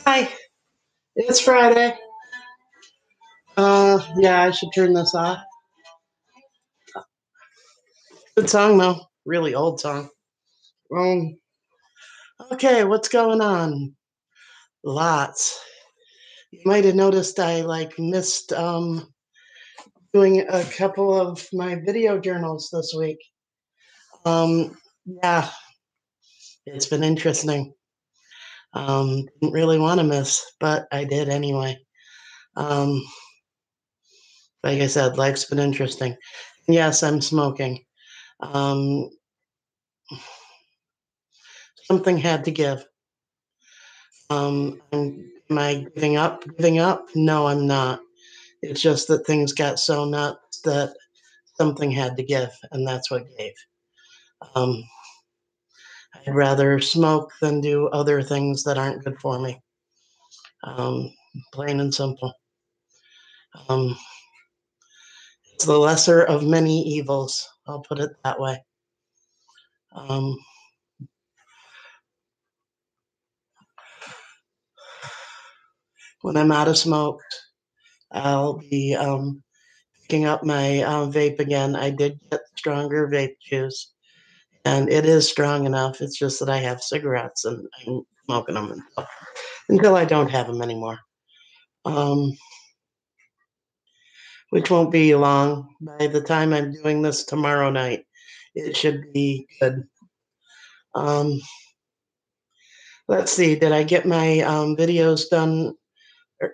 Hi, it's Friday. Yeah, I should turn this off. Good song though, really old song. Um, okay, what's going on? Lots. You might have noticed I missed doing a couple of my video journals this week. Yeah, it's been interesting. Didn't really want to miss, but I did anyway. Um, like I said, life's been interesting. Yes, I'm smoking. Um, something had to give. Am I giving up? Giving up? No, I'm not. It's just that things got so nuts that something had to give, and that's what gave. Um, I'd rather smoke than do other things that aren't good for me. Um, Plain and simple. Um, it's the lesser of many evils. I'll put it that way. Um, when I'm out of smoke, I'll be picking up my vape again. I did get stronger vape juice, and it is strong enough. It's just that I have cigarettes and I'm smoking them until I don't have them anymore. Um, which won't be long. By the time I'm doing this tomorrow night, it should be good. Um, let's see, did I get my videos done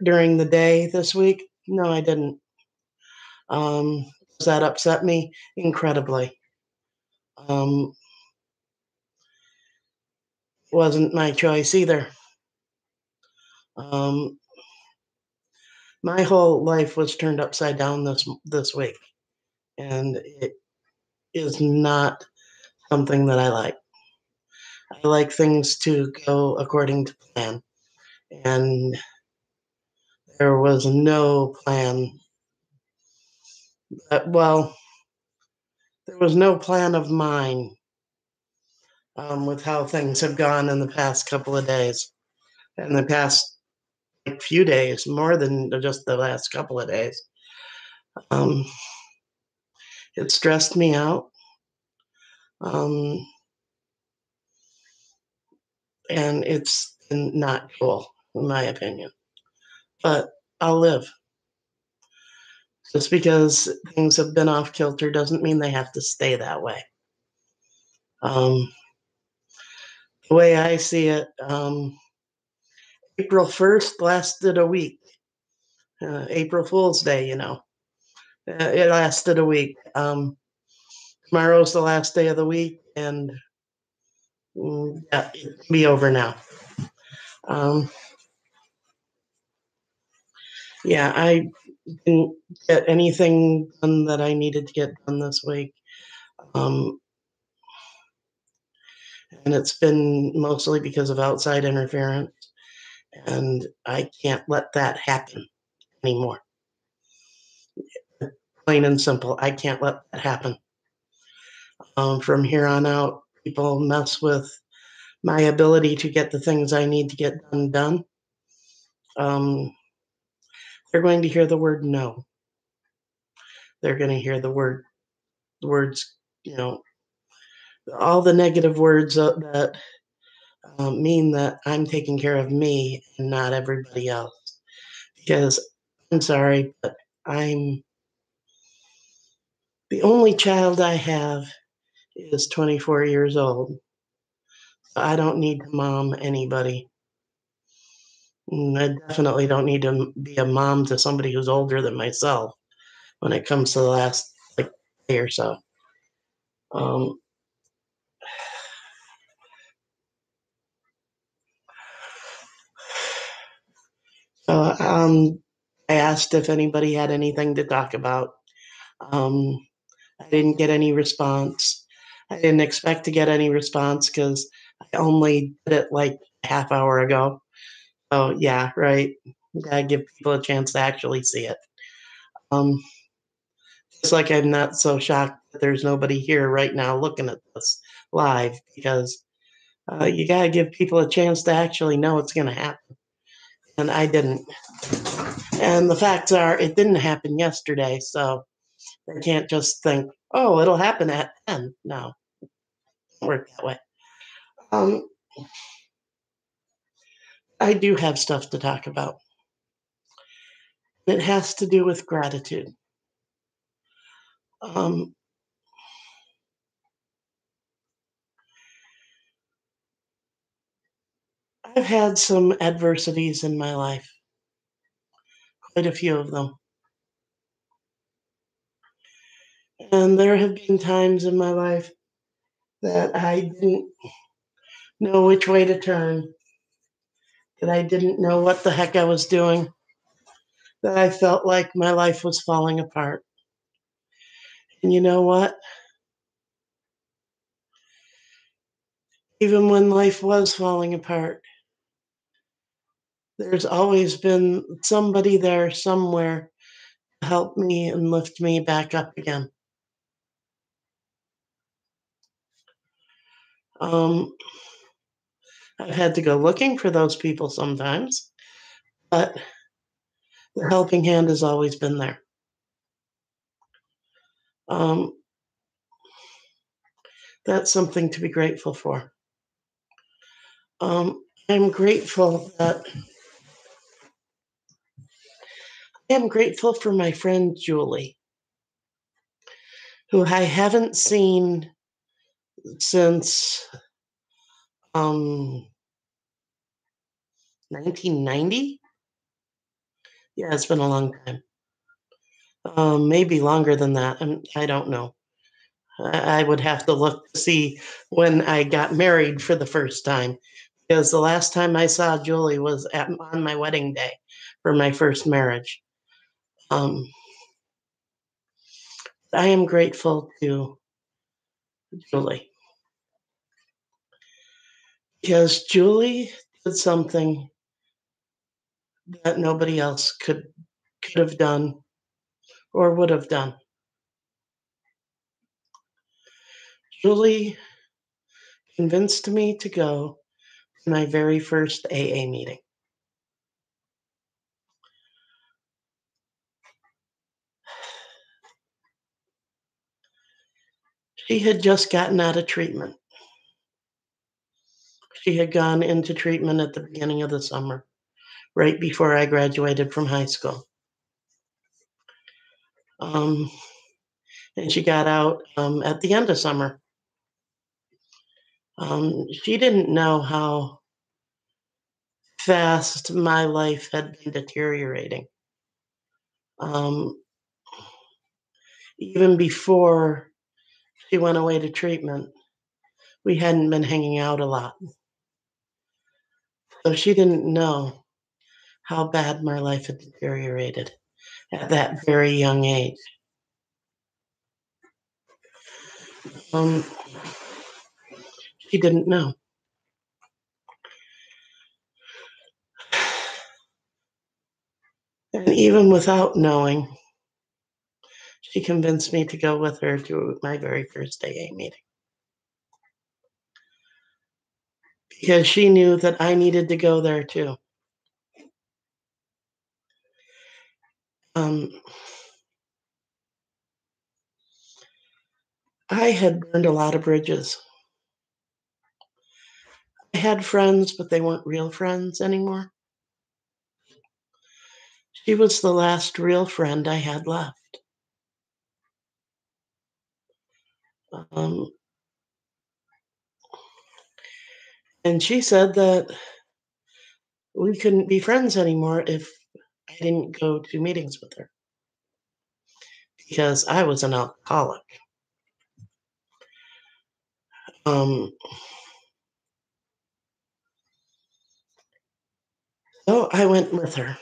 during the day this week? No, I didn't. Does that upset me? Incredibly. Um, wasn't my choice either. Um, my whole life was turned upside down this week, and it is not something that I like. I like things to go according to plan, and there was no plan. Well, there was no plan of mine with how things have gone in the past couple of days, in the past few days, more than just the last couple of days. Um, it stressed me out, um, and it's not cool, in my opinion. But I'll live. Just because things have been off kilter doesn't mean they have to stay that way. Um, the way I see it, April 1st lasted a week. April Fool's Day, it lasted a week. Tomorrow's the last day of the week, and yeah, it can be over now. Um, yeah, I didn't get anything done that I needed to get done this week. Um, and it's been mostly because of outside interference, and I can't let that happen anymore. Plain and simple, I can't let that happen. From here on out, people mess with my ability to get the things I need to get done. Um, they're going to hear the word no. They're going to hear words, all the negative words that mean that I'm taking care of me and not everybody else. Because I'm sorry, but I'm the only child I have is 24 years old. I don't need to mom anybody. I definitely don't need to be a mom to somebody who's older than myself when it comes to the last day or so. Um, so I asked if anybody had anything to talk about. Um, I didn't get any response. I didn't expect to get any response because I only did it like a half hour ago. So yeah, right. Gotta give people a chance to actually see it. Um, It's like I'm not so shocked that there's nobody here right now looking at this live because you got to give people a chance to actually know it's going to happen. And I didn't. And the facts are, it didn't happen yesterday. So I can't just think, oh, it'll happen at 10. No, it doesn't work that way. Um, I do have stuff to talk about. It has to do with gratitude. Um, I've had some adversities in my life, quite a few of them. And there have been times in my life that I didn't know which way to turn, that I didn't know what the heck I was doing, that I felt like my life was falling apart. And you know what? Even when life was falling apart, there's always been somebody there somewhere to help me and lift me back up again. Um, I've had to go looking for those people sometimes, but the helping hand has always been there. Um, that's something to be grateful for. I'm grateful that I'm grateful for my friend Julie, who I haven't seen since 1990. Yeah, it's been a long time. Maybe longer than that. I don't know. I would have to look to see when I got married for the first time, because the last time I saw Julie was on my wedding day for my first marriage. Um, I am grateful to Julie because Julie did something that nobody else could have done or would have done. Julie convinced me to go to my very first AA meeting. She had just gotten out of treatment. She had gone into treatment at the beginning of the summer, right before I graduated from high school. Um, and she got out at the end of summer. She didn't know how fast my life had been deteriorating. Um, even before she went away to treatment, we hadn't been hanging out a lot. So she didn't know how bad my life had deteriorated at that very young age. Um, she didn't know. And even without knowing, she convinced me to go with her to my very first AA meeting because she knew that I needed to go there too. Um, I had burned a lot of bridges. I had friends, but they weren't real friends anymore. She was the last real friend I had left. Um, and she said that we couldn't be friends anymore if I didn't go to meetings with her because I was an alcoholic. Um, so I went with her.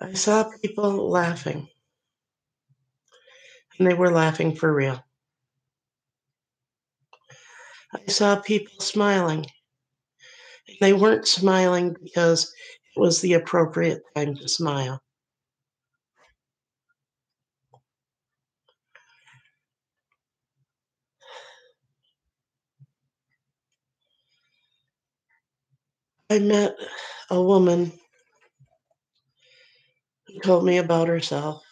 I saw people laughing, and they were laughing for real. I saw people smiling, They weren't smiling because it was the appropriate time to smile. I met a woman who told me about herself.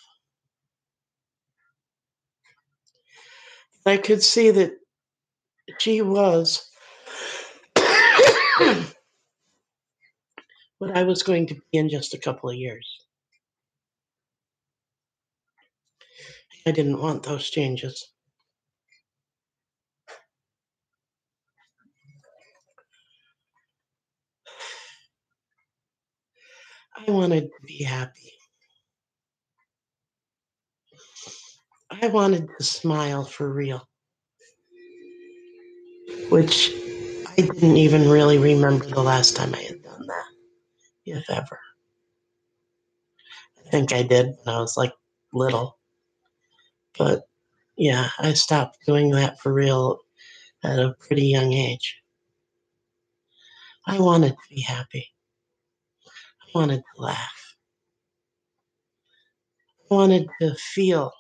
I could see that she was what I was going to be in just a couple of years. I didn't want those changes. I wanted to be happy. I wanted to smile for real, which I didn't even really remember the last time I had done that, if ever. I think I did when I was like little, but yeah, I stopped doing that for real at a pretty young age. I wanted to be happy. I wanted to laugh. I wanted to feel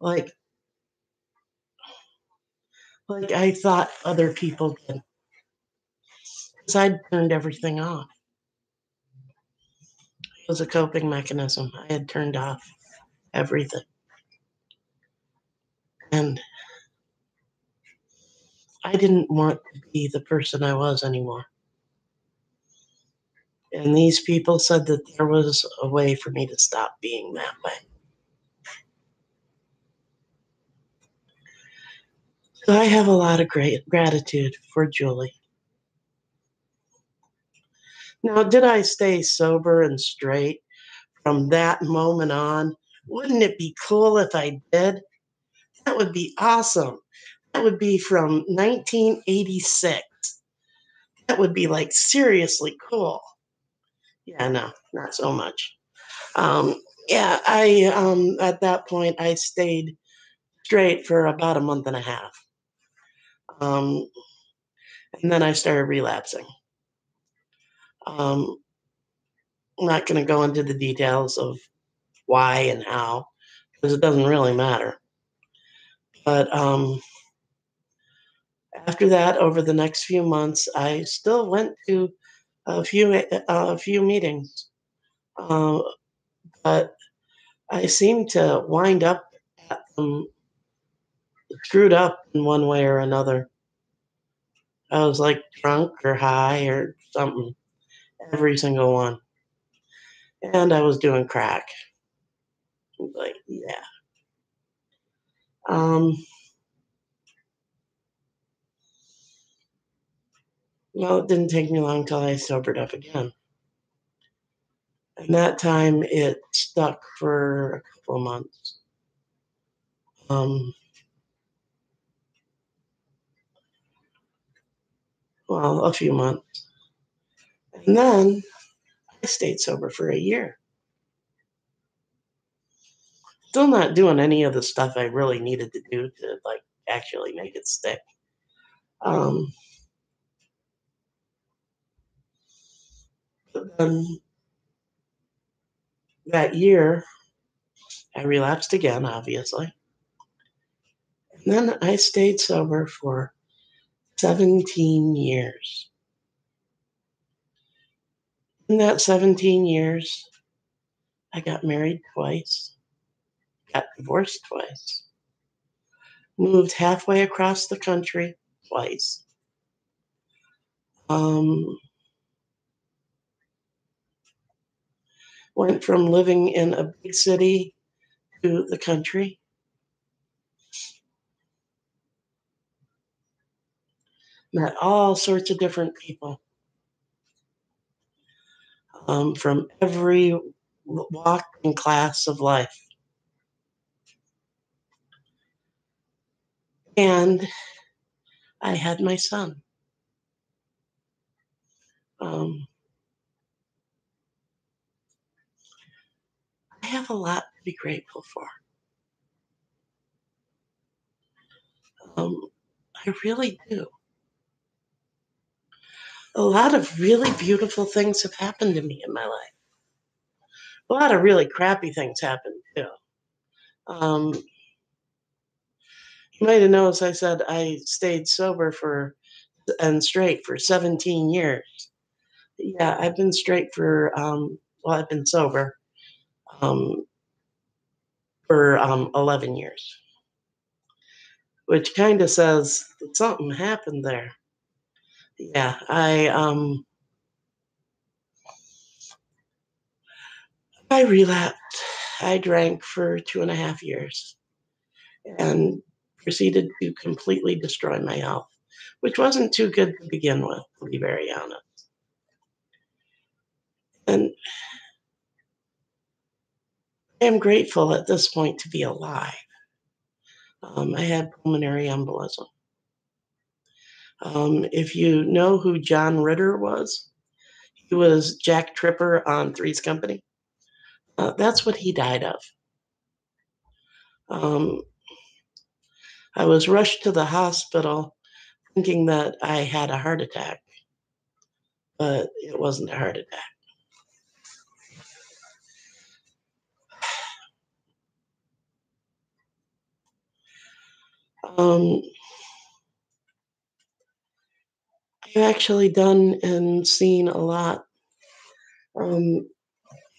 like I thought other people did, because I'd turned everything off. It was a coping mechanism. I had turned off everything. And I didn't want to be the person I was anymore. And these people said that there was a way for me to stop being that way. So I have a lot of great gratitude for Julie. Now, did I stay sober and straight from that moment on? Wouldn't it be cool if I did? That would be awesome. That would be from 1986. That would be like seriously cool. Yeah, no, not so much. Yeah, I at that point I stayed straight for about a month and a half. Um, and then I started relapsing. Um, I'm not going to go into the details of why and how because it doesn't really matter. But after that, over the next few months, I still went to a few meetings, uh, but I seemed to wind up screwed up in one way or another. I was like drunk or high or something every single one, and I was doing crack. Like, yeah. Um, well, it didn't take me long till I sobered up again. And that time it stuck for a couple of months. Um, well, a few months. And then I stayed sober for a year. Still not doing any of the stuff I really needed to do to like actually make it stick. Um, but then that year I relapsed again, obviously. And then I stayed sober for 17 years. In that 17 years, I got married twice, got divorced twice, moved halfway across the country twice. Um, went from living in a big city to the country. Met all sorts of different people from every walk and class of life. And I had my son. Um, I have a lot to be grateful for. Um, I really do. A lot of really beautiful things have happened to me in my life. A lot of really crappy things happened too. Um, you might have noticed I said I stayed sober for and straight for 17 years. Yeah, I've been straight for well, I've been sober um, for 11 years, which kind of says that something happened there. Yeah, I relapsed. I drank for 2.5 years and proceeded to completely destroy my health, which wasn't too good to begin with, to be very honest. And I am grateful at this point to be alive. I had pulmonary embolism. If you know who John Ritter was, he was Jack Tripper on Three's Company. That's what he died of. Um, I was rushed to the hospital thinking that I had a heart attack, but it wasn't a heart attack. Um, I've actually done and seen a lot in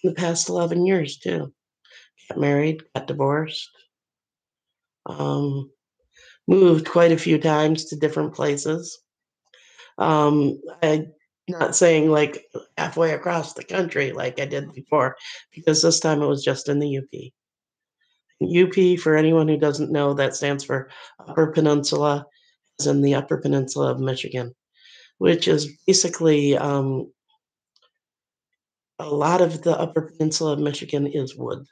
the past 11 years, too. Got married, got divorced, um, moved quite a few times to different places. I'm not saying like halfway across the country like I did before, because this time it was just in the UP. UP, for anyone who doesn't know, that stands for Upper Peninsula, as in the Upper Peninsula of Michigan, which is basically a lot of the Upper Peninsula of Michigan is woods.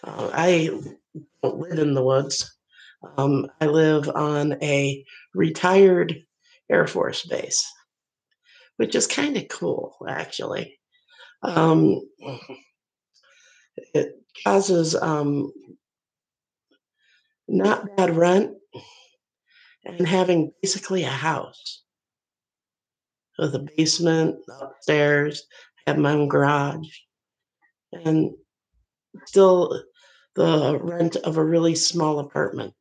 I don't live in the woods. I live on a retired Air Force base, which is kind of cool, actually. Um, it causes not bad rent and having basically a house with a basement, upstairs, have my own garage, and still the rent of a really small apartment.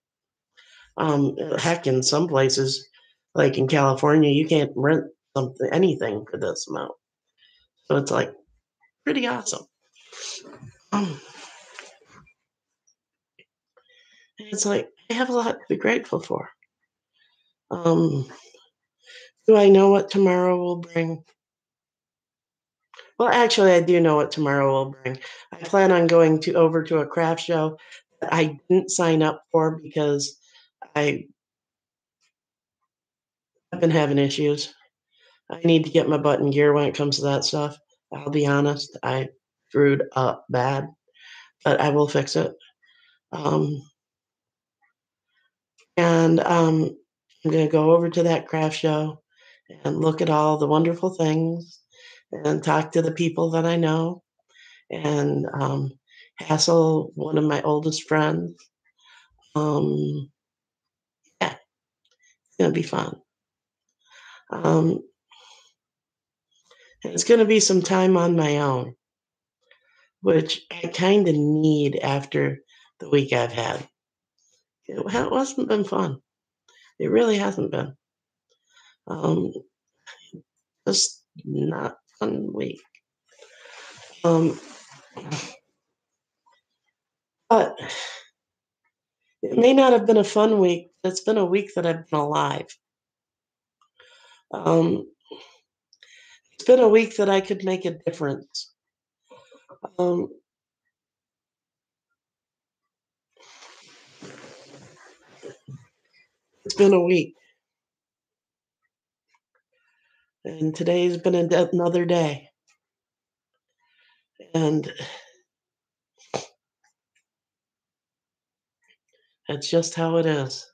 Heck, in some places, like in California, you can't rent anything for this amount. So it's like pretty awesome. Um, it's like I have a lot to be grateful for. Um, do I know what tomorrow will bring? Well, actually, I do know what tomorrow will bring. I plan on going to over to a craft show that I didn't sign up for because I I've been having issues. I need to get my butt in gear when it comes to that stuff. I'll be honest, I screwed up bad, but I will fix it. Um, and I'm going to go over to that craft show and look at all the wonderful things and talk to the people that I know and hassle one of my oldest friends. Um, yeah, it's going to be fun. Um, and it's going to be some time on my own, which I kind of need after the week I've had. It hasn't been fun. It really hasn't been. Um, just not fun week. Um, but it may not have been a fun week. But it's been a week that I've been alive. Um, it's been a week that I could make a difference. Um, it's been a week, and today's been another day. And that's just how it is.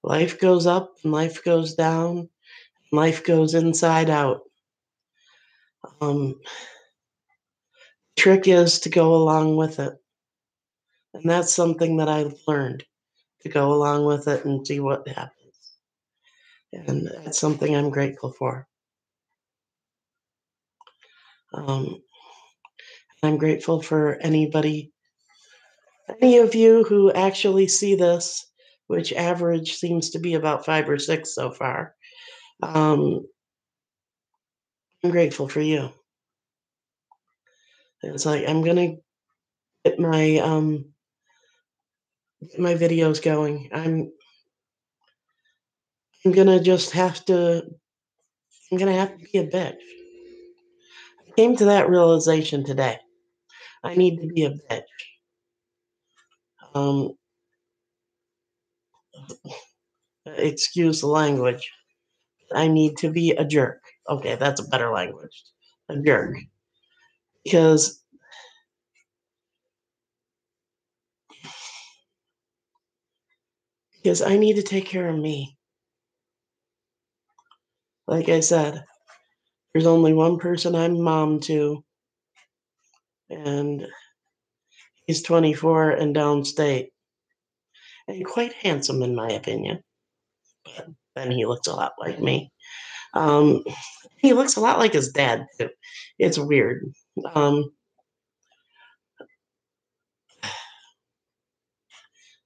Life goes up and life goes down, and life goes inside out. Um, Trick is to go along with it. And that's something that I've learned, to go along with it and see what happens. And that's something I'm grateful for. Um, I'm grateful for any of you who actually see this, which average seems to be about 5 or 6 so far. Um, I'm grateful for you. It's like I'm gonna get my videos going. I'm gonna just have to I'm gonna have to be a bitch. I came to that realization today. I need to be a bitch. Um, excuse the language. I need to be a jerk. Okay, that's a better language. A jerk. Because I need to take care of me. Like I said, there's only one person I'm mom to, and he's 24 and downstate, and quite handsome in my opinion. But then he looks a lot like me. Um, he looks a lot like his dad too. It's weird. Um,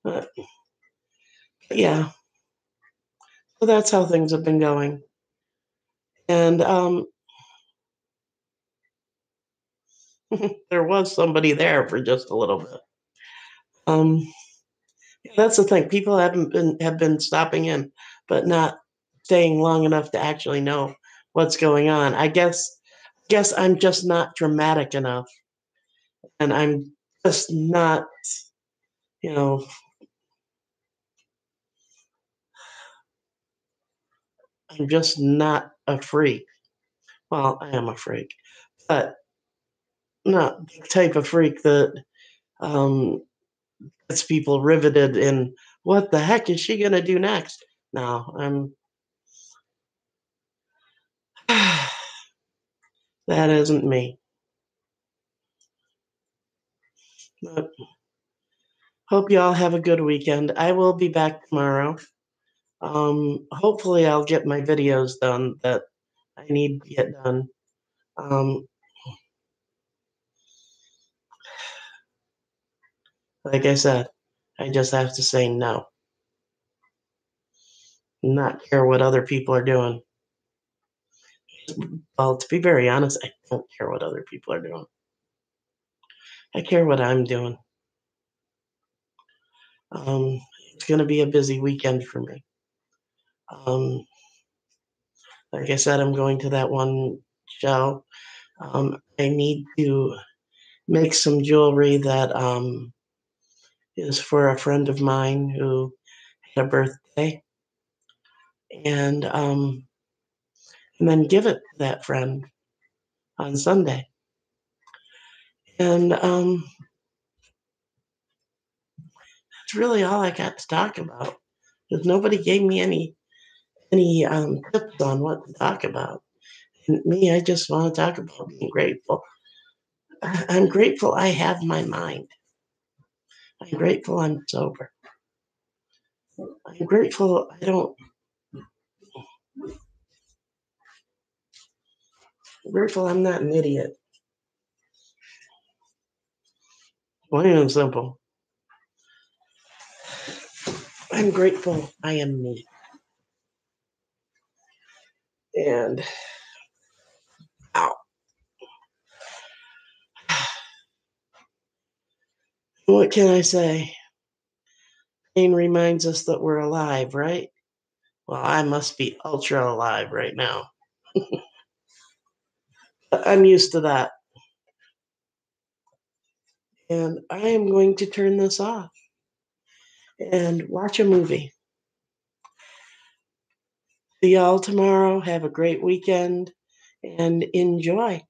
but yeah, so that's how things have been going. And there was somebody there for just a little bit. Um, yeah, that's the thing. People have been stopping in, but not staying long enough to actually know what's going on. I guess I'm just not dramatic enough, and I'm just not, you know, I'm just not a freak. Well, I am a freak, but not the type of freak that um, gets people riveted in what the heck is she gonna do next? No, that isn't me. But hope you all have a good weekend. I will be back tomorrow. Hopefully, I'll get my videos done that I need to get done. Um, like I said, I just have to say no, not care what other people are doing. Well, to be very honest, I don't care what other people are doing. I care what I'm doing. Um, it's going to be a busy weekend for me. Um, like I said, I'm going to that one show. I need to make some jewelry that is for a friend of mine who had a birthday, and um, and then give it to that friend on Sunday. And that's really all I got to talk about. Because nobody gave me any tips on what to talk about. And me, I just want to talk about being grateful. I'm grateful I have my mind. I'm grateful I'm sober. I'm grateful I don't. I'm grateful I'm not an idiot. Plain and simple. I'm grateful I am me. And ow, what can I say? Pain reminds us that we're alive, right? Well, I must be ultra alive right now. I'm used to that. And I am going to turn this off and watch a movie. See y'all tomorrow. Have a great weekend and enjoy.